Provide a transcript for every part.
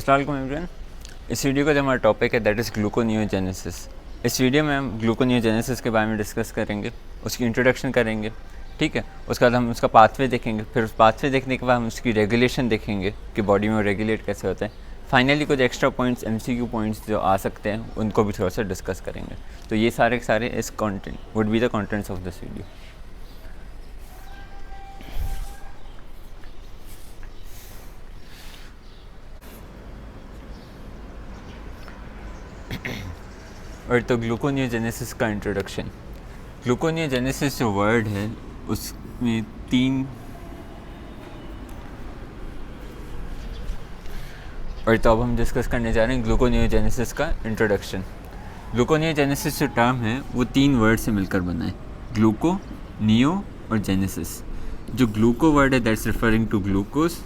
अस्सलाम वालेकुम एवरीवन। इस वीडियो का जो हमारा टॉपिक है दैट इज़ ग्लूकोनियोजेनेसिस। इस वीडियो में हम ग्लूकोनियोजेनेसिस के बारे में डिस्कस करेंगे, उसकी इंट्रोडक्शन करेंगे, ठीक है। उसके बाद हम उसका पाथवे देखेंगे, फिर उस पाथवे देखने के बाद हम उसकी रेगुलेशन देखेंगे कि बॉडी में रेगुलेट कैसे होता है। फाइनली कुछ एक्स्ट्रा पॉइंट्स, MCQ पॉइंट्स जो आ सकते हैं उनको भी थोड़ा सा डिस्कस करेंगे। तो ये सारे के सारे इस content would be the contents of this video. और तो ग्लूकोनियोजेनेसिस का इंट्रोडक्शन। ग्लूकोनियोजेनेसिस जो वर्ड है उसमें तीन, और तो अब हम डिस्कस करने जा रहे हैं ग्लूकोनियोजेनेसिस का इंट्रोडक्शन। ग्लूकोनियोजेनेसिस जो टर्म है वो तीन वर्ड से मिलकर बना है, ग्लूको, नियो और जेनेसिस। जो ग्लूको वर्ड है that's referring to glucose,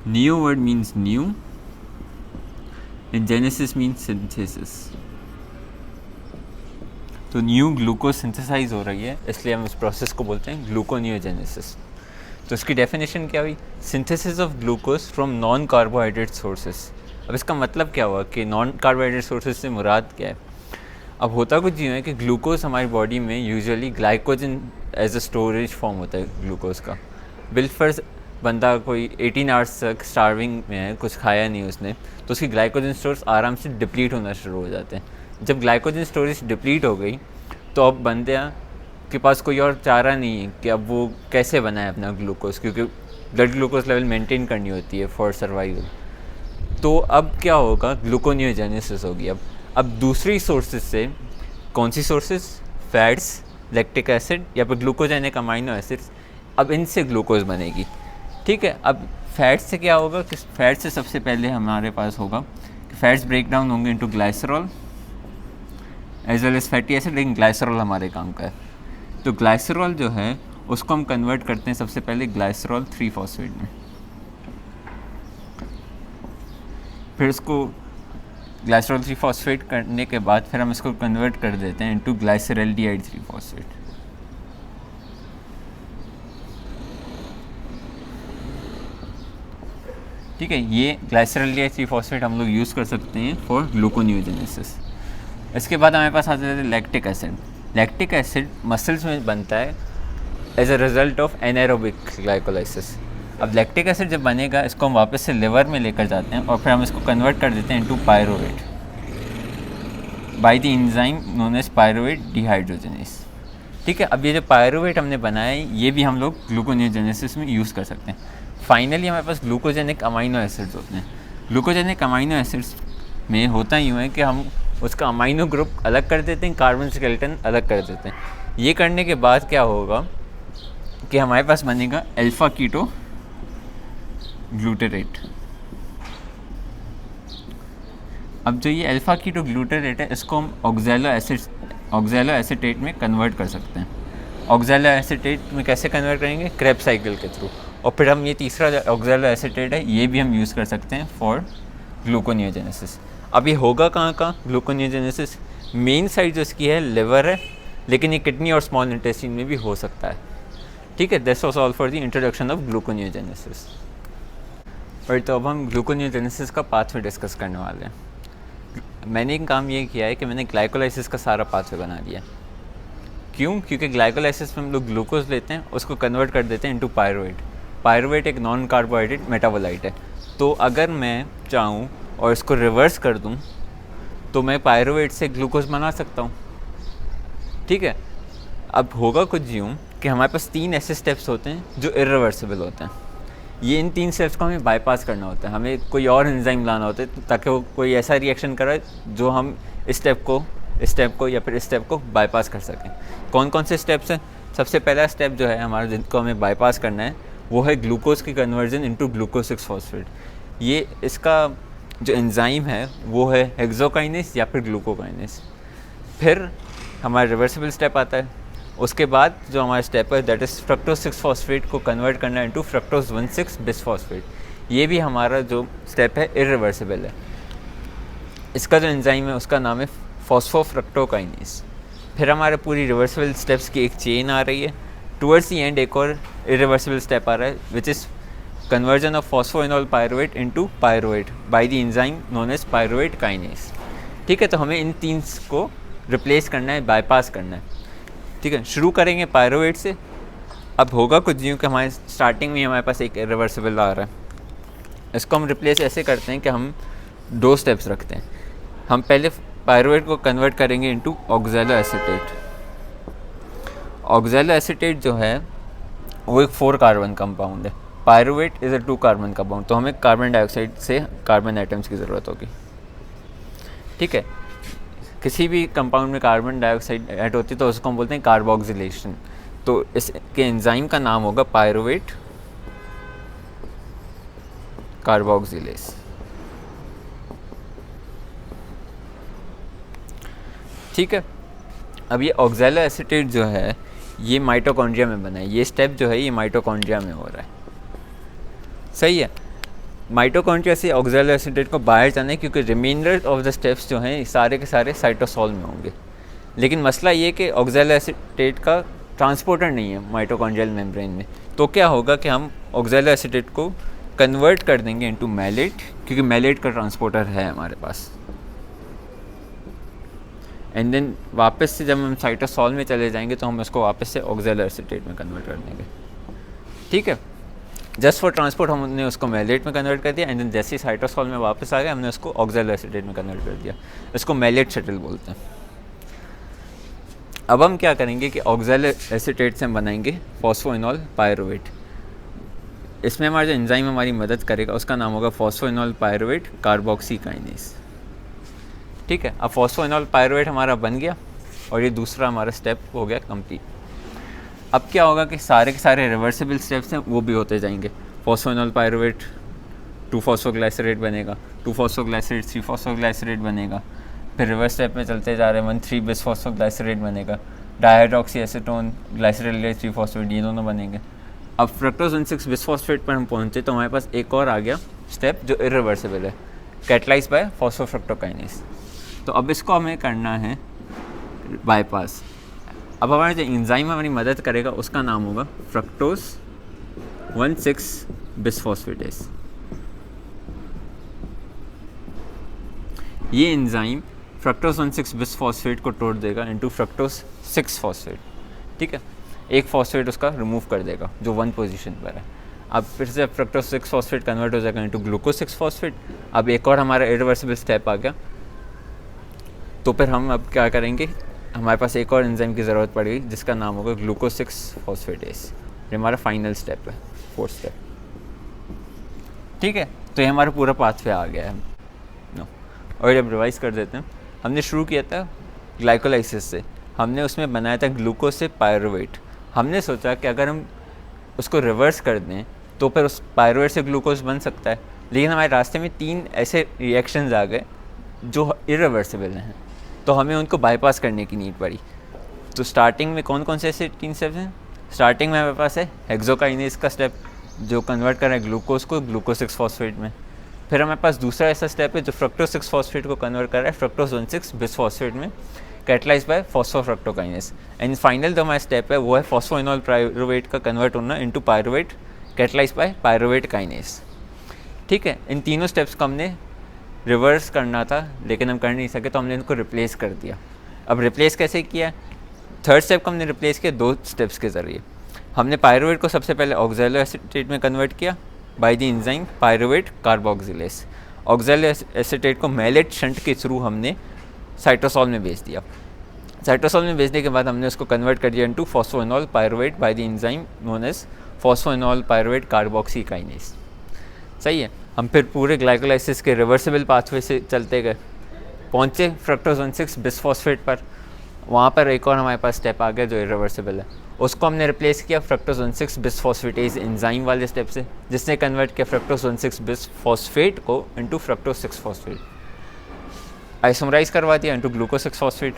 neo word means new and genesis means synthesis. तो न्यू ग्लूकोज सिंथेसाइज हो रही है, इसलिए हम उस प्रोसेस को बोलते हैं ग्लूकोनियोजेनेसिस। तो इसकी डेफिनेशन क्या हुई? Synthesis of glucose from non carbohydrate sources. अब इसका मतलब क्या हुआ कि नॉन कार्बोहाइड्रेट सोर्सेज से मुराद क्या है? अब होता कुछ यूँ है कि ग्लूकोज हमारी बॉडी में usually glycogen as a storage form होता है ग्लूकोज का। बिलफर्ज बंदा कोई 18 आवर्स तक स्टार्विंग में है, कुछ खाया नहीं उसने, तो उसकी ग्लाइकोजन स्टोर्स आराम से डिप्लीट होना शुरू हो जाते हैं। जब ग्लाइकोजन स्टोरेज डिप्लीट हो गई तो अब बंदे के पास कोई और चारा नहीं है कि अब वो कैसे बनाए अपना ग्लूकोज, क्योंकि ब्लड ग्लूकोज लेवल मेंटेन करनी होती है फॉर सर्वाइवल। तो अब क्या होगा? ग्लूकोनियोजेनेसिस होगी। अब दूसरी सोर्सेज से, कौन सी सोर्सेज? फैट्स, लैक्टिक एसिड या फिर ग्लूकोजेनिक अमाइनो एसिड्स, अब इनसे ग्लूकोज बनेगी, ठीक है। अब फैट्स से क्या होगा कि फैट्स से सबसे पहले हमारे पास होगा कि फैट्स ब्रेक डाउन होंगे into glycerol as well as fatty acid, लेकिन ग्लाइसरॉल हमारे काम का है। तो ग्लाइसरॉल जो है उसको हम कन्वर्ट करते हैं सबसे पहले ग्लाइसरॉल 3-फॉस्फेट में, फिर उसको ग्लाइसरॉल 3-फॉस्फेट करने के बाद फिर हम इसको कन्वर्ट कर देते हैं इनटू ग्लाइसरल्डिहाइड 3-फॉस्फेट। ठीक है, ये ग्लाइसरल्डिहाइड 3-फॉस्फेट हम लोग यूज़ कर सकते हैं फॉर ग्लूकोनियोजेनेसिस। इसके बाद हमारे पास आ जाता है lactic acid. Lactic acid muscles में बनता है as a result of anaerobic glycolysis. अब लैक्टिक एसिड जब बनेगा इसको हम वापस से लिवर में लेकर जाते हैं और फिर हम इसको कन्वर्ट कर देते हैं into pyruvate by the enzyme known as pyruvate dehydrogenase. ठीक है, अब ये जो पायरुवेट हमने बनाया है ये भी हम लोग ग्लूकोनियोजेनेसिस में यूज़ कर सकते हैं। फाइनली हमारे पास ग्लूकोजेनिक अमाइनो एसिड्स होते हैं। ग्लूकोजेनिक अमाइनो एसिड्स में होता यूँ है कि हम उसका अमाइनो ग्रुप अलग कर देते हैं, कार्बन स्केलेटन अलग कर देते हैं। ये करने के बाद क्या होगा कि हमारे पास बनेगा अल्फा कीटो ग्लूटारेट। अब जो ये अल्फा कीटो ग्लूटारेट है इसको हम ऑक्सैलो एसीटेट में कन्वर्ट कर सकते हैं। ऑक्सैलो एसीटेट में कैसे कन्वर्ट करेंगे? क्रेब्स साइकिल के थ्रू। और फिर हम ये तीसरा ऑक्सैलो एसीटेट है ये भी हम यूज़ कर सकते हैं फॉर ग्लूकोनियोजेनेसिस। अब ये होगा कहाँ का ग्लूकोनियोजेनेसिस? मेन साइड जो इसकी है लिवर है, लेकिन ये किडनी और स्मॉल इंटेस्टाइन में भी हो सकता है। ठीक है, that's was all for the introduction of gluconeogenesis. और तो अब हम ग्लूकोनियोजेनेसिस का पाथवे डिस्कस करने वाले हैं। मैंने एक काम ये किया है कि मैंने ग्लाइकोलाइसिस का सारा पाथवे बना दिया। क्यों? क्योंकि ग्लाइकोलाइसिस में हम लोग ग्लूकोज लेते हैं, उसको कन्वर्ट कर देते हैं इनटू पायरुवेट। पायरुवेट एक नॉन कार्बोहाइड्रेट मेटाबोलाइट है। तो अगर मैं चाहूँ और इसको रिवर्स कर दूँ तो मैं पायरुवेट से ग्लूकोज बना सकता हूँ। ठीक है, अब होगा कुछ यूँ कि हमारे पास 3 ऐसे स्टेप्स होते हैं जो इरिवर्सिबल होते हैं। ये इन 3 स्टेप्स को हमें बाईपास करना होता है, हमें कोई और एंजाइम लाना होता है ताकि वो कोई ऐसा रिएक्शन कराए जो हम इस स्टेप को या फिर इस स्टेप को बाईपास कर सकें। कौन कौन से स्टेप्स हैं? सबसे पहला स्टेप जो है हमारा जिनको हमें बाईपास करना है वो है ग्लूकोज की कन्वर्जन इनटू ग्लूकोज 6-फॉस्फेट। ये इसका जो एंजाइम है वो है हेक्सोकाइनेस या फिर ग्लूकोकाइनेस। फिर हमारा रिवर्सिबल स्टेप आता है। उसके बाद जो हमारा स्टेप है दैट इज़ फ्रक्टोज 6-फॉस्फेट को कन्वर्ट करना इनटू फ्रक्टोज 1,6-बिसफॉस्फेट। ये भी हमारा जो स्टेप है इरिवर्सिबल है। इसका जो एंजाइम है उसका नाम है फॉस्फोफ्रक्टोकाइनेस। फिर हमारे पूरी रिवर्सिबल स्टेप्स की एक चेन आ रही है। टुवर्ड्स दी एंड एक और इरिवर्सिबल स्टेप आ रहा है which is conversion of phosphoenol pyruvate into pyruvate by the enzyme known as pyruvate kinase। ठीक है, तो हमें इन तीन को रिप्लेस करना है, बाईपास करना है। ठीक है, शुरू करेंगे पायरुवेट से। अब होगा कुछ यूँ कि हमारे स्टार्टिंग में हमारे पास एक रिवर्सिबल आ रहा है, इसको हम रिप्लेस ऐसे करते हैं कि हम 2 स्टेप्स रखते हैं। हम पहले पायरुवेट को कन्वर्ट करेंगे into oxalo acetate. Oxalo acetate जो है वो एक 4 कार्बन कंपाउंड है। Pyruvate is a 2 carbon compound, तो हमें कार्बन डाइऑक्साइड से कार्बन एटम्स की ज़रूरत होगी। ठीक है, किसी भी कंपाउंड में कार्बन डाइऑक्साइड ऐड होती है तो उसको हम बोलते हैं कार्बोक्सिलेशन। तो इसके एंजाइम का नाम होगा पायरुवेट कार्बोक्सिलेस। ठीक है, अब ये ऑक्सैलो एसीटेट जो है ये माइटोकॉन्ड्रिया में बना है। ये स्टेप जो है ये माइटोकॉन्ड्रिया में हो रहा है। सही है, माइटोकॉन्ड्रिया से ऑक्सैलो एसीटेट को बाहर जाना है, क्योंकि रिमाइंडर ऑफ द स्टेप्स जो हैं सारे के सारे साइटोसोल में होंगे। लेकिन मसला ये कि ऑक्सैलो एसीटेट का ट्रांसपोर्टर नहीं है माइटोकॉन्ड्रियल मेम्ब्रेन में। तो क्या होगा कि हम ऑक्सैलो एसीटेट को कन्वर्ट कर देंगे इनटू मैलेट, क्योंकि मैलेट का ट्रांसपोर्टर है हमारे पास। एंड देन वापस से जब हम साइटोसोल में चले जाएंगे तो हम उसको वापस से ऑक्सैलो एसीटेट में कन्वर्ट कर देंगे। ठीक है, जस्ट फॉर ट्रांसपोर्ट हमने उसको मैलेट में कन्वर्ट कर दिया, एंड देन जैसे ही साइटोसोल में वापस आ गया हमने उसको ऑक्सैलो एसीटेट में कन्वर्ट कर दिया। इसको मैलेट शटल बोलते हैं। अब हम क्या करेंगे कि ऑक्सैलो एसीटेट से हम बनाएंगे फॉस्फोइनॉल पायरुवेट। इसमें हमारा जो एंजाइम हमारी मदद करेगा उसका नाम होगा फॉस्फोइनॉल पायरुवेट कार्बोक्सी काइनेस। ठीक है, अब फॉस्फोइनॉल पायरुवेट हमारा बन गया और ये दूसरा हमारा स्टेप हो गया कंप्लीट। अब क्या होगा कि सारे के सारे रिवर्सिबल स्टेप्स हैं वो भी होते जाएंगे। फॉस्फोइनॉल पायरुवेट 2-फॉस्फोग्लाइसरेट बनेगा, 2-फॉस्फोग्लाइसरेट 3-फॉस्फोग्लाइसरेट बनेगा, फिर रिवर्स स्टेप में चलते जा रहे हैं 1,3-बिसफॉस्फोग्लाइसरेट बनेगा, डायहाइड्रॉक्सी एसीटोन ग्लाइसरेट 3-फॉस्फेट, ये दोनों बनेंगे। अब फ्रक्टोज 1,6-बिसफॉस्फेट पर हम पहुँचे तो हमारे पास एक और आ गया स्टेप जो इरिवर्सिबल है, कैटलाइज बाय फॉस्फोफ्रक्टोकाइनेस। तो अब इसको हमें करना है बाईपास। अब हमारा जो एंजाइम हमारी मदद करेगा उसका नाम होगा फ्रक्टोज 1,6-बिसफॉस्फेटेस। ये एंजाइम फ्रक्टोज 1,6-बिसफॉस्फेट को तोड़ देगा इनटू फ्रक्टोज 6-फॉस्फेट। ठीक है, एक फॉस्फेट उसका रिमूव कर देगा जो 1 पोजीशन पर है। अब फिर से फ्रक्टोज 6-फॉस्फेट कन्वर्ट हो जाएगा इनटू ग्लूकोज 6-फॉस्फेट। अब एक और हमारा इरिवर्सिबल स्टेप आ गया। तो फिर हम अब क्या करेंगे, हमारे पास एक और एंजाइम की ज़रूरत पड़ेगी जिसका नाम होगा ग्लूकोज 6-फॉस्फेटेस। ये हमारा फाइनल स्टेप है, 4th स्टेप। ठीक है, तो ये हमारा पूरा पाथवे आ गया है। नो, और जब रिवाइज कर देते हैं, हमने शुरू किया था ग्लाइकोलाइसिस से। हमने उसमें बनाया था ग्लूकोज से पायरुवेट। हमने सोचा कि अगर हम उसको रिवर्स कर दें तो फिर उस पायरुवेट से ग्लूकोज बन सकता है। लेकिन हमारे रास्ते में 3 ऐसे रिएक्शंस आ गए जो इरिवर्सिबल हैं, तो हमें उनको बाईपास करने की नीड पड़ी। तो स्टार्टिंग में कौन कौन से ऐसे 3 स्टेप्स हैं? स्टार्टिंग में हमारे पास है हेक्सोकाइनेज का स्टेप जो कन्वर्ट कर रहा है ग्लूकोज को ग्लूकोज 6-फॉस्फेट में। फिर हमारे पास दूसरा ऐसा स्टेप है जो फ्रक्टोज 6-फॉस्फेट को कन्वर्ट कर रहा है फ्रक्टोज 1,6-बिसफॉस्फेट में, catalyse by phosphofructokinase. And final जो हमारा स्टेप है वो है फॉस्फोइनॉल पायरुवेट का कन्वर्ट होना into pyruvate, catalyse by pyruvate kinase. ठीक है, इन तीनों स्टेप्स को हमने रिवर्स करना था लेकिन हम कर नहीं सके, तो हमने इनको रिप्लेस कर दिया। अब रिप्लेस कैसे किया? 3rd स्टेप को हमने रिप्लेस किया 2 स्टेप्स के ज़रिए। हमने पायरुवेट को सबसे पहले ऑक्सैलो एसीटेट में कन्वर्ट किया bye the enzyme pyruvate carboxylase. Oxalo acetate को मैलेट शंट के थ्रू हमने साइटोसोल में भेज दिया। साइटोसोल में भेजने के बाद हमने उसको कन्वर्ट कर दिया into phosphoenol pyruvate by the enzyme known as phosphoenol pyruvate carboxy kinase. सही है, हम फिर पूरे ग्लाइकोलाइसिस के रिवर्सिबल पाथवे से चलते गए, पहुँचे फ्रक्टोज 1,6-बिसफॉस्फेट पर। वहाँ पर एक और हमारे पास स्टेप आ गया जो इरिवर्सिबल है, उसको हमने रिप्लेस किया फ्रक्टोज 1,6-बिसफॉस्फेटेज एंजाइम वाले स्टेप से, जिसने कन्वर्ट किया फ्रक्टोज 1,6-बिसफॉस्फेट को इनटू फ्रक्टोज 6-फॉस्फेट। आइसोमराइज करवा दिया इनटू ग्लूकोज 6-फॉस्फेट।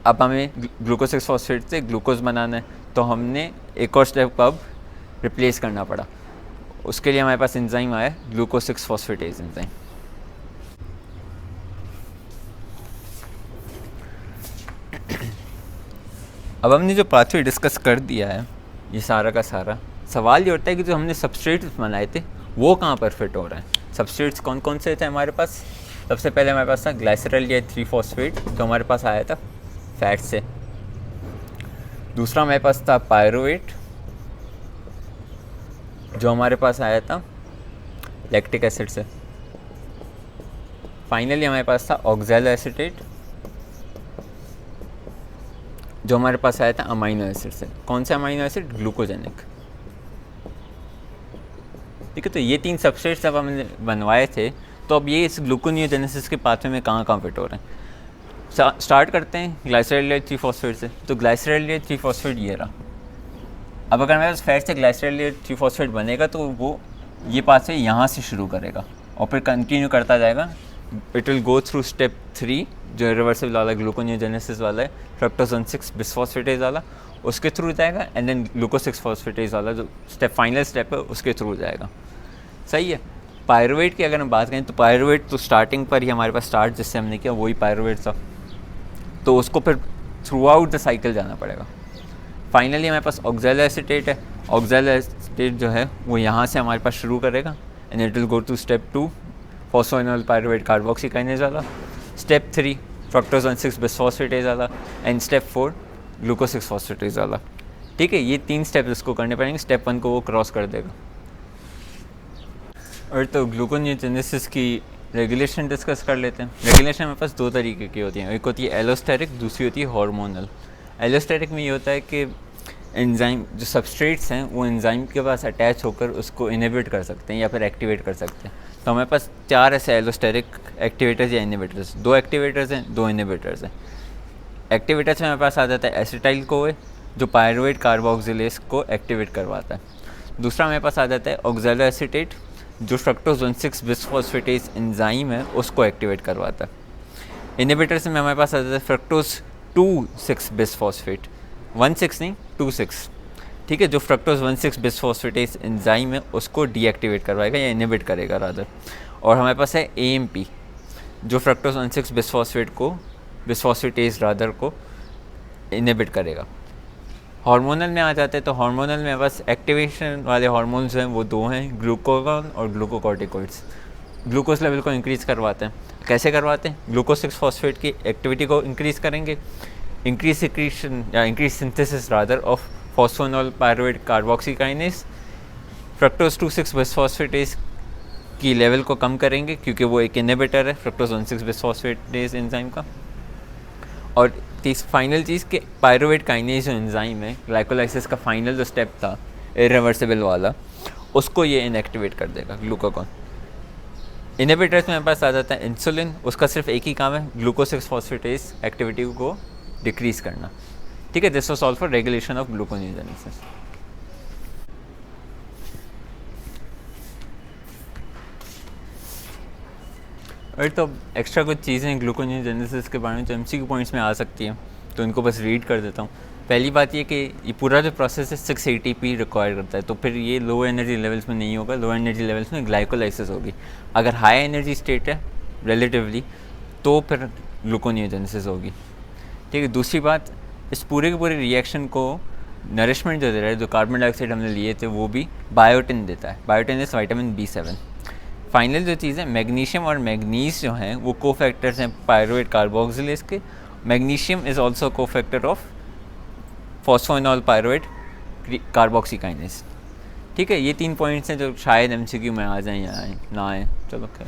अब हमें ग्लूकोज 6-फॉस्फेट से ग्लूकोज बनाना है, तो हमने एक और स्टेप को अब रिप्लेस करना पड़ा। उसके लिए हमारे पास एंजाइम आया ग्लूकोज 6-फॉस्फेटेज एंजाइम। अब हमने जो पाथवे डिस्कस कर दिया है ये सारा का सारा, सवाल ये होता है कि जो हमने सबस्ट्रेट्स बनाए थे वो कहाँ पर फिट हो रहे हैं। सबस्ट्रेट्स कौन कौन से थे हमारे पास? सबसे पहले हमारे पास था ग्लाइसरल या 3-फॉस्फेट जो हमारे पास आया था फैट से। दूसरा हमारे पास था पायरुवेट जो हमारे पास आया था लैक्टिक एसिड से। फाइनली हमारे पास था ऑक्सैलो एसीटेट जो हमारे पास आया था अमाइनो एसिड से। कौन सा अमाइनो एसिड? ग्लूकोजेनिक। ठीक है, तो ये 3 सबस्ट्रेट्स जब हमने बनवाए थे तो अब ये इस ग्लूकोनियोजेनेसिस के पाथवे में कहाँ कहाँ फिट हो रहे हैं। स्टार्ट करते हैं ग्लाइसरल 3-फॉस्फेट से। तो ग्लाइसरल 3-फॉस्फेट ये रहा। अब अगर मेरे पास फैट से ग्लाइसरल 3-फॉस्फेट बनेगा तो वो ये पाथवे यहाँ से शुरू करेगा और फिर कंटिन्यू करता जाएगा। It will go through step 3 जो रिवर्सिबल वाला ग्लूकोनियोजेनेसिस वाला है, फ्रक्टोज 1,6 बिसफॉस्फेटेज वाला, उसके थ्रू जाएगा। एंड देन ग्लूकोज 6-फॉस्फेटेज वाला जो फाइनल स्टेप है उसके थ्रू जाएगा। सही है। पायरुवेट की अगर हम बात करें तो पायरुवेट तो स्टार्टिंग पर ही हमारे पास स्टार्ट जिससे हमने किया वही पायरुवेट था, तो उसको फिर थ्रू आउट द साइकिल जाना पड़ेगा। फाइनली हमारे पास ऑक्सैलो एसीटेट है। ऑक्सैलो एसीटेट जो है वो यहाँ से हमारे पास शुरू करेगा and it will go to step 2 phosphoenolpyruvate carboxykinase वाला, स्टेप 3 फ्रक्टोज 1,6 बिसफॉस्फेटेज वाला एंड स्टेप 4 ग्लूकोज 6-फॉस्फेटेज वाला। ठीक है, ये 3 स्टेप इसको करने पड़ेंगे। स्टेप 1 को वो क्रॉस कर देगा। और तो ग्लूकोनियोजेनेसिस की रेगुलेशन डिस्कस कर लेते हैं। रेगुलेशन हमारे पास 2 तरीके की होती हैं, एक होती है एलोस्टेरिक, दूसरी होती है हार्मोनल। एलोस्टेरिक में ये होता है कि एंजाइम जो सबस्ट्रेट्स हैं वो एंजाइम के पास अटैच होकर उसको इनहिबिट कर सकते हैं या फिर एक्टिवेट कर सकते हैं। तो हमारे पास 4 ऐसे एलोस्टेरिक एक्टिवेटर्स या इनहिबिटर्स, 2 एक्टिवेटर्स हैं, 2 इनहिबिटर्स हैं। एक्टिवेटर्स में हमारे पास आ जाता है एसिटाइल कोए जो पायरुवेट कार्बोक्सिलेज को एक्टिवेट करवाता है। दूसरा हमारे पास आ जाता है ऑक्सैलो एसीटेट जो फ्रक्टोज 1,6 बिसफॉस्फेटेज एंजाइम है उसको एक्टिवेट करवाता है। इनहिबिटर्स में हमारे पास आ जाता है फ्रक्टोज 2,6 बिसफॉस्फेट, 1,6 नहीं 2,6। ठीक है, जो फ्रक्टोज 1,6 बिसफॉस्फेटेज एंजाइम है उसको डीएक्टिवेट करवाएगा या इनहिबिट करेगा रादर। और हमारे पास है AMP जो फ्रक्टोज 1,6 बिसफॉस्फेटेज रादर को इनहिबिट करेगा। हार्मोनल में आ जाते हैं तो हार्मोनल में बस एक्टिवेशन वाले हार्मोन्स हैं वो 2 हैं, ग्लूकागॉन और ग्लूकोकॉर्टिकॉइड्स। ग्लूकोज लेवल को इंक्रीज़ करवाते हैं। कैसे करवाते हैं? ग्लूकोज 6-फॉस्फेट की एक्टिविटी को इंक्रीज़ करेंगे, इंक्रीज सिक्रीशन या increase synthesis rather of phosphoenolpyruvate carboxykinase. Fructose 2,6 bisphosphatase की लेवल को कम करेंगे क्योंकि वो एक इनहिबिटर है फ्रक्टोज 1,6 बिसफॉस्फेटेज एंजाइम का। और फाइनल चीज़ के पायरुवेट काइनेज जो एंजाइम है, ग्लाइकोलाइसिस का फाइनल जो स्टेप था इरिवर्सिबल वाला, उसको ये इनएक्टिवेट कर देगा ग्लूकागॉन। इनहिबिटर्स में हमारे पास आ जाता है इंसुलिन, उसका सिर्फ एक ही काम है ग्लूकोज 6-फॉस्फेटेज एक्टिविटी को डिक्रीज़ करना। ठीक है, this was all for regulation of gluconeogenesis. और तो एक्स्ट्रा कुछ चीज़ें ग्लूकोनियोजेनेसिस के बारे में जो MCQ पॉइंट्स में आ सकती हैं तो इनको बस रीड कर देता हूँ। पहली बात ये कि ये पूरा जो प्रोसेस है 6 ATP रिक्वायर करता है, तो फिर ये लो एनर्जी लेवल्स में नहीं होगा, लो एनर्जी लेवल्स में ग्लाइकोलाइसिस होगी। अगर हाई एनर्जी स्टेट है रिलेटिवली तो फिर ग्लूकोनियोजेनेसिस होगी। ठीक है, दूसरी बात, इस पूरे के पूरे रिएक्शन को नरिशमेंट जो दे रहा है, जो कार्बन डाइऑक्साइड हमने लिए थे वो भी बायोटिन देता है। Biotin is vitamin B7। Final जो चीज़ है मैग्नीशियम और मैग्नीज जो हैं वो को फैक्टर्स हैं पायरुवेट कार्बोक्सिलेज के। मैग्नीशियम इज़ ऑल्सो को फैक्टर ऑफ फॉस्फोइनोल पायरुवेट कार्बोक्सीकाइनेज। ठीक है, ये 3 पॉइंट्स हैं जो शायद MCQ में आ जाएँ या ना आए। चलो खैर।